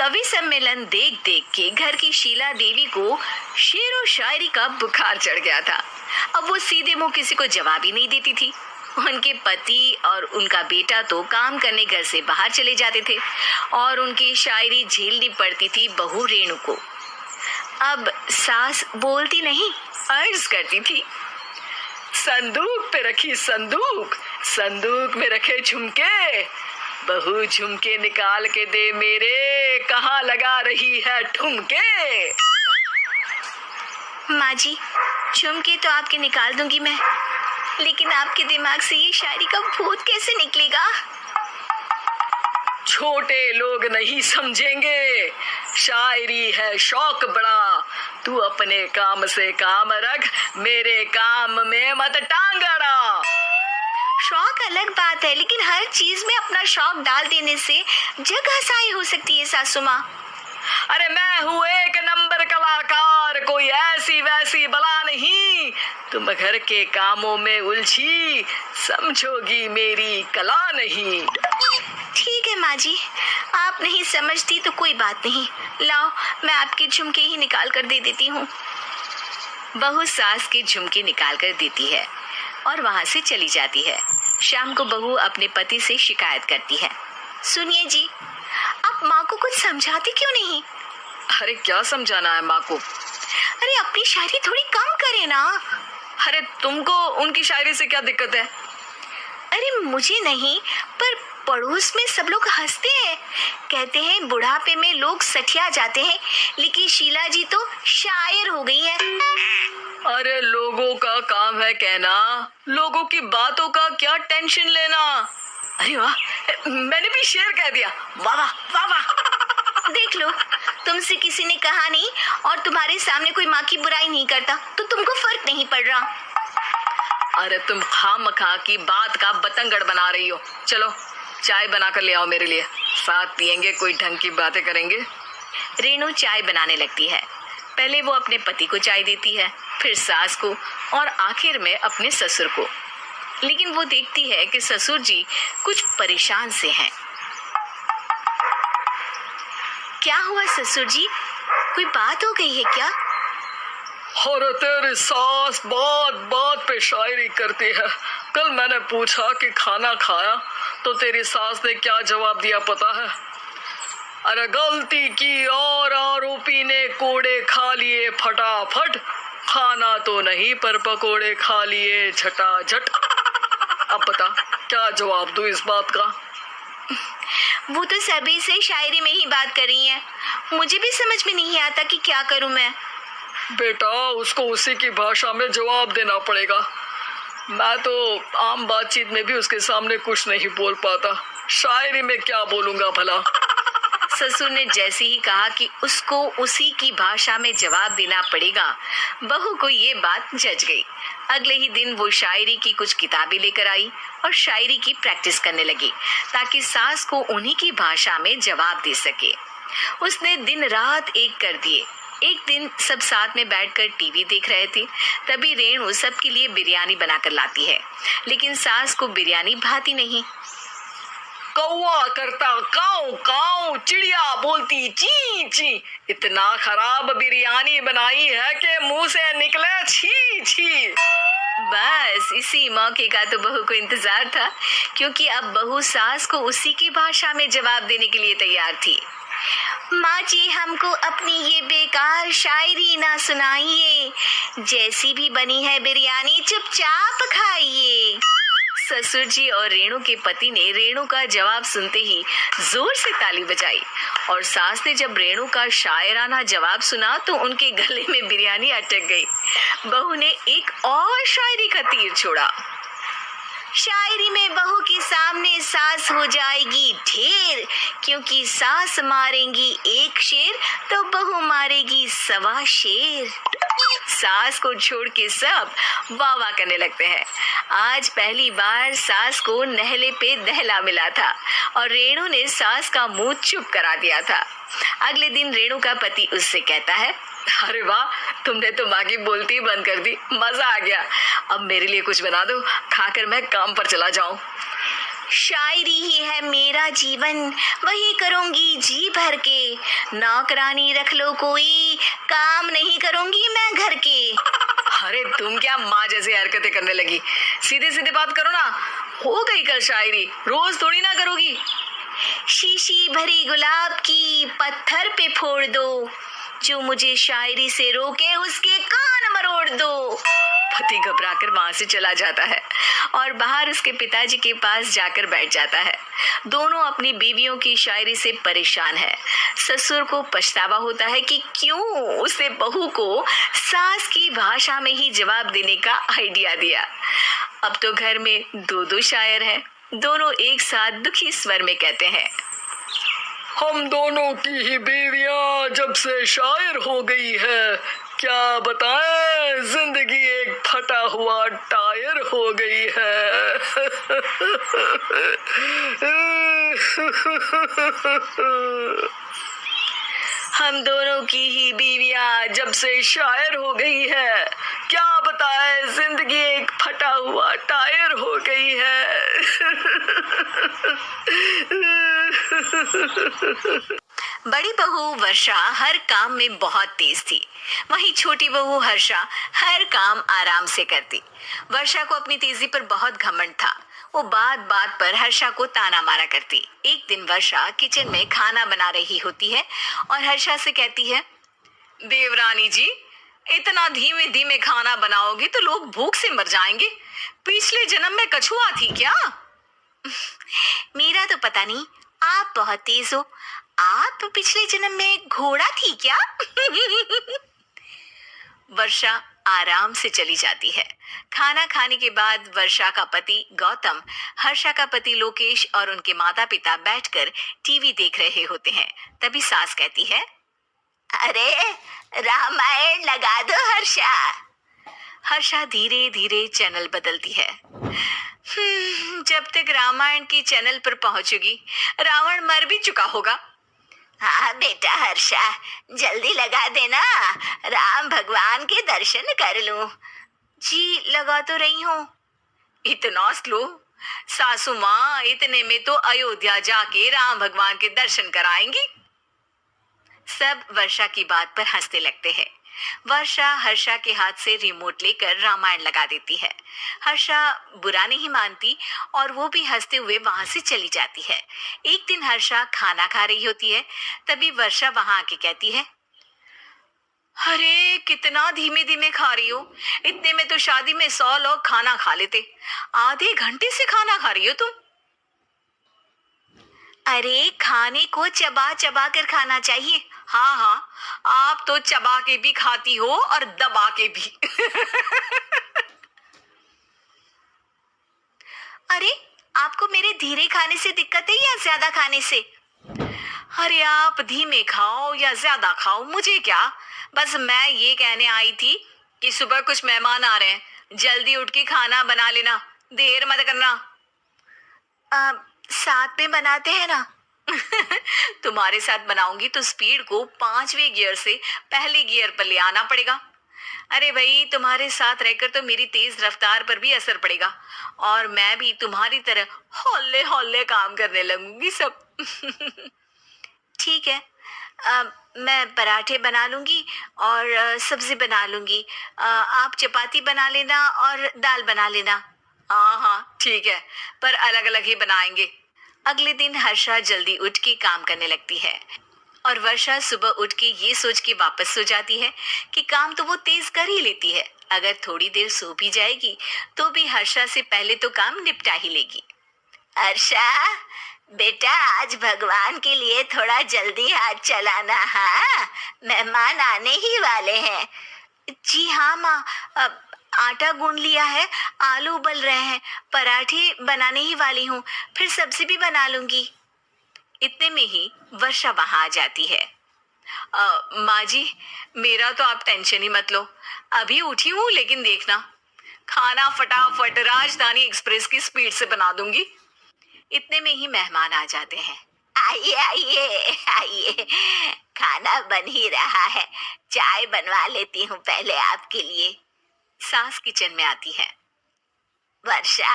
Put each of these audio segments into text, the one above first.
कवि सम्मेलन देख देख के घर की शीला देवी को शेर व शायरी का बुखार चढ़ गया था। अब वो सीधे मुंह किसी को जवाब ही नहीं देती थी। उनके पति और उनका बेटा तो काम करने घर से बाहर चले जाते थे और उनकी शायरी झेलनी पड़ती थी बहू रेणु को। अब सास बोलती नहीं, अर्ज करती थी, संदूक पे रखी संदूक, संदूक में रखे झुमके, बहू झुमके निकाल के दे मेरे, कहाँ लगा रही है ठुमके। माँ जी, झुमके तो आपके निकाल दूंगी मैं, लेकिन आपके दिमाग से ये शायरी का भूत कैसे निकलेगा? छोटे लोग नहीं समझेंगे, शायरी है शौक बड़ा, तू अपने काम से काम रख, मेरे काम में मत टांग अड़ा। शौक अलग बात है, लेकिन हर चीज में अपना शौक डाल देने से जग हंसाई हो सकती है सासू माँ। अरे मैं हूँ एक नंबर कलाकार, कोई ऐसी वैसी बला नहीं, तुम घर के कामों में उलझी, समझोगी मेरी कला नहीं। ठीक है माँ जी, आप नहीं समझती तो कोई बात नहीं, लाओ मैं आपके झुमके ही निकाल कर दे देती हूँ। बहू सास के झुमके निकाल कर देती है और वहाँ से चली जाती है। शाम को बहू अपने पति से शिकायत करती है, सुनिए जी, आप माँ को कुछ समझाते क्यों नहीं? अरे क्या समझाना है माँ को? अरे अपनी शायरी थोड़ी कम करे ना। अरे तुमको उनकी शायरी से क्या दिक्कत है? अरे मुझे नहीं, पर पड़ोस में सब लोग हंसते हैं, कहते हैं बुढ़ापे में लोग सठिया जाते हैं, लेकिन शीला जी तो शायर हो गई हैं। अरे लोगों का काम है कहना, लोगों की बातों का क्या टेंशन लेना। अरे वाह, मैंने भी शेर कह दिया, वाह वाह वाह वाह। देख लो, तुमसे किसी ने कहा नहीं और तुम्हारे सामने कोई माँ की बुराई नहीं करता तो तुमको फर्क नहीं पड़ रहा। अरे तुम खामखा की बात का बतंगड़ बना रही हो। चलो चाय बना कर ले आओ मेरे लिए, साथ पियेंगे, कोई ढंग की बातें करेंगे। रेणु चाय बनाने लगती है। पहले वो अपने पति को चाय देती है, फिर सास को और आखिर में अपने ससुर को। लेकिन वो देखती है कि ससुर जी कुछ परेशान से हैं। क्या हुआ ससुर जी, कोई बात हो गई है क्या? अरे तेरी सास बात बात पे शायरी करती है। कल मैंने पूछा कि खाना खाया तो तेरी सास ने क्या जवाब दिया पता है? अरे गलती की और आरोपी ने कोड़े खा लिए फटाफट, खाना तो नहीं पर पकोड़े खा लिए झटाझट। अब बता क्या जवाब दूं इस बात का? वो तो सभी से शायरी में ही बात कर रही हैं, मुझे भी समझ में नहीं आता कि क्या करूं मैं। बेटा उसको उसी की भाषा में जवाब देना पड़ेगा। मैं तो आम बातचीत में भी उसके सामने कुछ नहीं बोल पाता, शायरी में क्या बोलूंगा भला। ससुर ने जैसे ही कहा कि उसको उसी की भाषा में जवाब देना पड़ेगा, बहू को ये बात जच गई। अगले ही दिन वो शायरी की कुछ किताबें लेकर आई और शायरी की प्रैक्टिस करने लगी ताकि सास को उन्हीं की भाषा में जवाब दे सके। उसने दिन रात एक कर दिए। एक दिन सब साथ में बैठकर टीवी देख रहे थे, तभी रेणु सबके लिए बिरयानी बनाकर लाती है, लेकिन सास को बिरयानी भाती नहीं। कौवा करता काऊ काऊ, चिड़िया बोलती ची ची, इतना खराब बिरयानी बनाई है कि मुंह से निकले छी छी। बस इसी मौके का तो बहू को इंतजार था, क्योंकि अब बहू सास को उसी की भाषा में जवाब देने के लिए तैयार थी। माँ जी हमको अपनी ये बेकार शायरी ना सुनाइए, जैसी भी बनी है बिरयानी चुपचाप खाइए। ससुर जी और रेणु के पति ने रेणु का जवाब सुनते ही जोर से ताली बजाई और सास ने जब रेणु का शायराना जवाब सुना तो उनके गले में बिरयानी अटक गई। बहू ने एक और शायरी का तीर छोड़ा। शायरी में बहू के सामने सास हो जाएगी ढेर, क्योंकि सास मारेंगी एक शेर तो बहू मारेगी 1.25 शेर। सास को छोड़ के सब वाह वाह करने लगते हैं। आज पहली बार सास को नहले पे दहला मिला था और रेणु ने सास का मुंह चुप करा दिया था। अगले दिन रेणु का पति उससे कहता है, अरे वाह, तुमने तो माँ की बोलती बंद कर दी, मजा आ गया। अब मेरे लिए कुछ बना दो, खाकर मैं काम पर चला जाऊं। शायरी ही है मेरा जीवन, वही करूंगी जी भर के। नौकरानी रख लो कोई, काम नहीं करूंगी मैं घर के। अरे तुम क्या माँ जैसी हरकतें करने लगी, सीधे सीधे बात करो ना। हो गई कल शायरी, रोज थोड़ी ना करोगी। शीशी भरी गुलाब की पत्थर पे फोड़ दो, जो मुझे शायरी से रोके उसके कान मरोड़ दो। पति घबराकर वहां से चला जाता है और बाहर उसके पिताजी के पास जाकर बैठ जाता है। दोनों अपनी बीवियों की शायरी से परेशान है। ससुर को पछतावा होता है कि क्यों उसे बहू को सास की भाषा में ही जवाब देने का आइडिया दिया। अब तो घर में दो दो शायर हैं। दोनों एक साथ दुखी स्वर में कहते हैं, हम दोनों की ही बीवियां जब से शायर हो गई है, क्या बताएं जिंदगी एक फटा हुआ टायर हो गई है। हम दोनों की ही बीवियां जब से शायर हो गई है, क्या बताएं जिंदगी एक फटा हुआ टायर हो गई है। बड़ी बहू वर्षा हर काम में बहुत तेज थी, वहीं छोटी बहू हर्षा हर काम आराम से करती। वर्षा को अपनी तेजी पर बहुत घमंड था। वो बात बात पर हर्षा को ताना मारा करती। एक दिन वर्षा किचन में खाना बना रही होती है और हर्षा से कहती है, देवरानी जी, इतना धीमे धीमे खाना बनाओगी तो लोग भूख से मर जाएंगे। पिछले जन्म में कछुआ थी क्या? मेरा तो पता नहीं, आप बहुत तेज हो। आप पिछले जन्म में घोड़ा थी क्या? वर्षा आराम से चली जाती है। खाना खाने के बाद वर्षा का पति गौतम, हर्षा का पति लोकेश और उनके माता पिता बैठकर टीवी देख रहे होते हैं। तभी सास कहती है, अरे रामायण लगा दो हर्षा। हर्षा धीरे धीरे चैनल बदलती है। जब तक रामायण की चैनल पर पहुंचेगी रावण मर भी चुका होगा। हाँ बेटा हर्षा, जल्दी लगा देना, राम भगवान के दर्शन कर लूं। जी लगा तो रही हूँ। इतना स्लो? सासू माँ इतने में तो अयोध्या जाके राम भगवान के दर्शन कराएंगी। सब वर्षा की बात पर हंसने लगते हैं। वर्षा हर्षा के हाथ से रिमोट लेकर रामायण लगा देती है। हर्षा बुरा नहीं मानती और वो भी हंसते हुए वहां से चली जाती है। एक दिन हर्षा खाना खा रही होती है, तभी वर्षा वहां आके कहती है, अरे कितना धीमे धीमे खा रही हो, इतने में तो शादी में 100 लोग खाना खा लेते। आधे घंटे से खाना खा रही हो तुम। अरे खाने को चबा चबा कर खाना चाहिए। हाँ हाँ, आप तो चबा के भी खाती हो और दबा के भी। अरे आपको मेरे धीरे खाने से दिक्कत है या ज्यादा खाने से? अरे आप धीमे खाओ या ज्यादा खाओ मुझे क्या, बस मैं ये कहने आई थी कि सुबह कुछ मेहमान आ रहे हैं, जल्दी उठ के खाना बना लेना, देर मत करना। साथ में बनाते हैं ना। तुम्हारे साथ बनाऊंगी तो स्पीड को 5वें गियर से पहले गियर पर ले आना पड़ेगा। अरे भाई, तुम्हारे साथ रहकर तो मेरी तेज रफ्तार पर भी असर पड़ेगा और मैं भी तुम्हारी तरह हौले हौले काम करने लगूंगी सब। ठीक है, मैं पराठे बना लूंगी और सब्जी बना लूंगी। आप चपाती बना लेना और दाल बना लेना। हाँ हाँ ठीक है, पर अलग अलग ही बनाएंगे। अगले दिन हर्षा जल्दी उठ के काम करने लगती है और वर्षा सुबह उठ के ये सोच के वापस सो जाती है कि काम तो वो तेज कर ही लेती है, अगर थोड़ी देर सो भी जाएगी तो भी हर्षा से पहले तो काम निपटा ही लेगी। हर्षा बेटा, आज भगवान के लिए थोड़ा जल्दी हाथ चलाना। हाँ, मेहमान आने ही वाले हैं। जी हाँ माँ, आटा गूंद लिया है, आलू उबल रहे हैं, पराठे बनाने ही वाली हूँ, फिर सब्जी भी बना लूंगी। इतने में ही वर्षा वहां आ जाती है। माँ जी, मेरा तो आप टेंशन ही मत लो, अभी उठी हूँ, लेकिन देखना खाना फटाफट राजधानी एक्सप्रेस की स्पीड से बना दूंगी। इतने में ही मेहमान आ जाते हैं। आइए आइए आइए, खाना बन ही रहा है, चाय बनवा लेती हूँ पहले आपके लिए। सास किचन में आती है। वर्षा,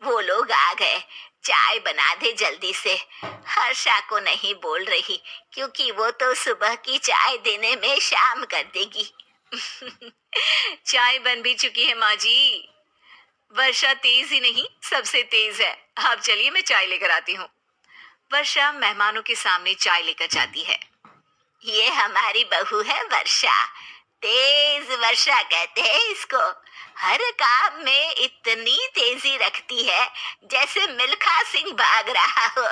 वो लोग आ गए, चाय बना दे जल्दी से। हर्षा को नहीं बोल रही क्योंकि वो तो सुबह की चाय देने में शाम कर देगी। चाय बन भी चुकी है माँ जी। वर्षा तेज ही नहीं, सबसे तेज है। आप चलिए, मैं चाय लेकर आती हूँ। वर्षा मेहमानों के सामने चाय लेकर जाती है। ये हमारी बहू है वर्षा, तेज वर्षा कहते हैं इसको। हर काम में इतनी तेजी रखती है जैसे मिल्खा सिंह भाग रहा हो।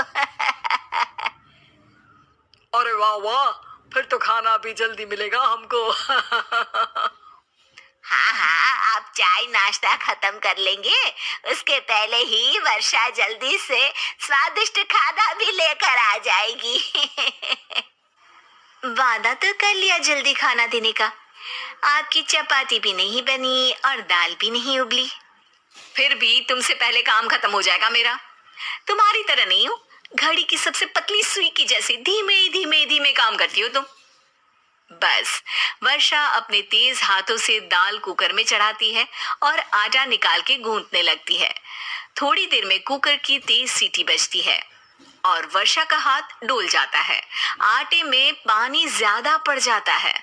अरे वाह वाह, फिर तो खाना भी जल्दी मिलेगा हमको। हाँ हाँ, आप चाय नाश्ता खत्म कर लेंगे, उसके पहले ही वर्षा जल्दी से स्वादिष्ट खाना भी लेकर आ जाएगी। वादा तो कर लिया जल्दी खाना देने का। आपकी चपाती भी नहीं बनी और दाल भी नहीं उबली। फिर भी तुमसे पहले काम खत्म हो जाएगा मेरा। तुम्हारी तरह नहीं हूँ, घड़ी की सबसे पतली सुई की जैसे धीमे धीमे धीमे काम करती हो तुम। बस वर्षा अपने तेज हाथों से दाल कुकर में चढ़ाती है और आटा निकाल के गूंथने लगती है। थोड़ी देर में कुकर की तेज सीटी बजती है और वर्षा का हाथ डोल जाता है। आटे में पानी ज्यादा पड़ जाता है।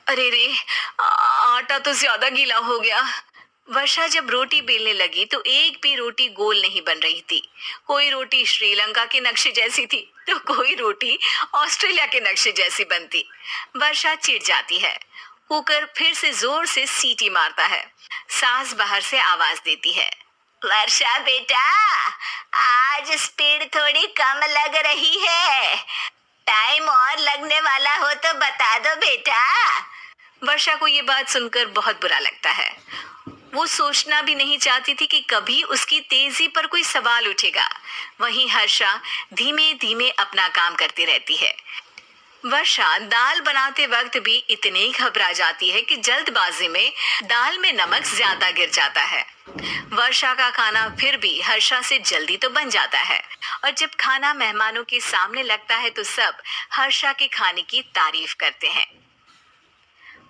अरे रे, आटा तो ज्यादा गीला हो गया। वर्षा जब रोटी बेलने लगी तो एक भी रोटी गोल नहीं बन रही थी। कोई रोटी श्रीलंका के नक्शे जैसी थी तो कोई रोटी ऑस्ट्रेलिया के नक्शे जैसी बनती। वर्षा चिढ़ जाती है। कुकर फिर से जोर से सीटी मारता है। सास बाहर से आवाज देती है। वर्षा बेटा, आज स्पीड थोड़ी कम लग रही है। टाइम और लगने वाला हो तो बता दो बेटा। वर्षा को ये बात सुनकर बहुत बुरा लगता है। वो सोचना भी नहीं चाहती थी कि कभी उसकी तेजी पर कोई सवाल उठेगा। वहीं हर्षा धीमे धीमे अपना काम करती रहती है। वर्षा दाल बनाते वक्त भी इतनी घबरा जाती है कि जल्दबाजी में दाल में नमक ज्यादा गिर जाता है। वर्षा का खाना फिर भी हर्षा से जल्दी तो बन जाता है और जब खाना मेहमानों के सामने लगता है तो सब हर्षा के खाने की तारीफ करते हैं।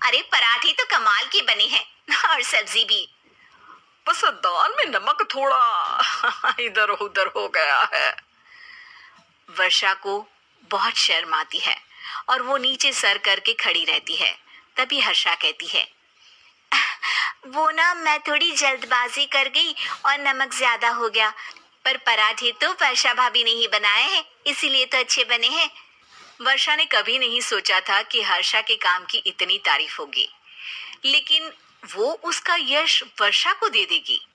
अरे पराठे तो कमाल की बनी है और सब्जी भी। बस दाल में नमक थोड़ा इधर उधर हो गया है। वर्षा को बहुत शर्म आती है और वो नीचे सर करके खड़ी रहती है। तभी हर्षा कहती है, वो ना मैं थोड़ी जल्दबाजी कर गई और नमक ज्यादा हो गया, पर पराठे तो वर्षा भाभी ने ही बनाए हैं, इसीलिए तो अच्छे बने हैं। वर्षा ने कभी नहीं सोचा था कि हर्षा के काम की इतनी तारीफ होगी, लेकिन वो उसका यश वर्षा को दे देगी।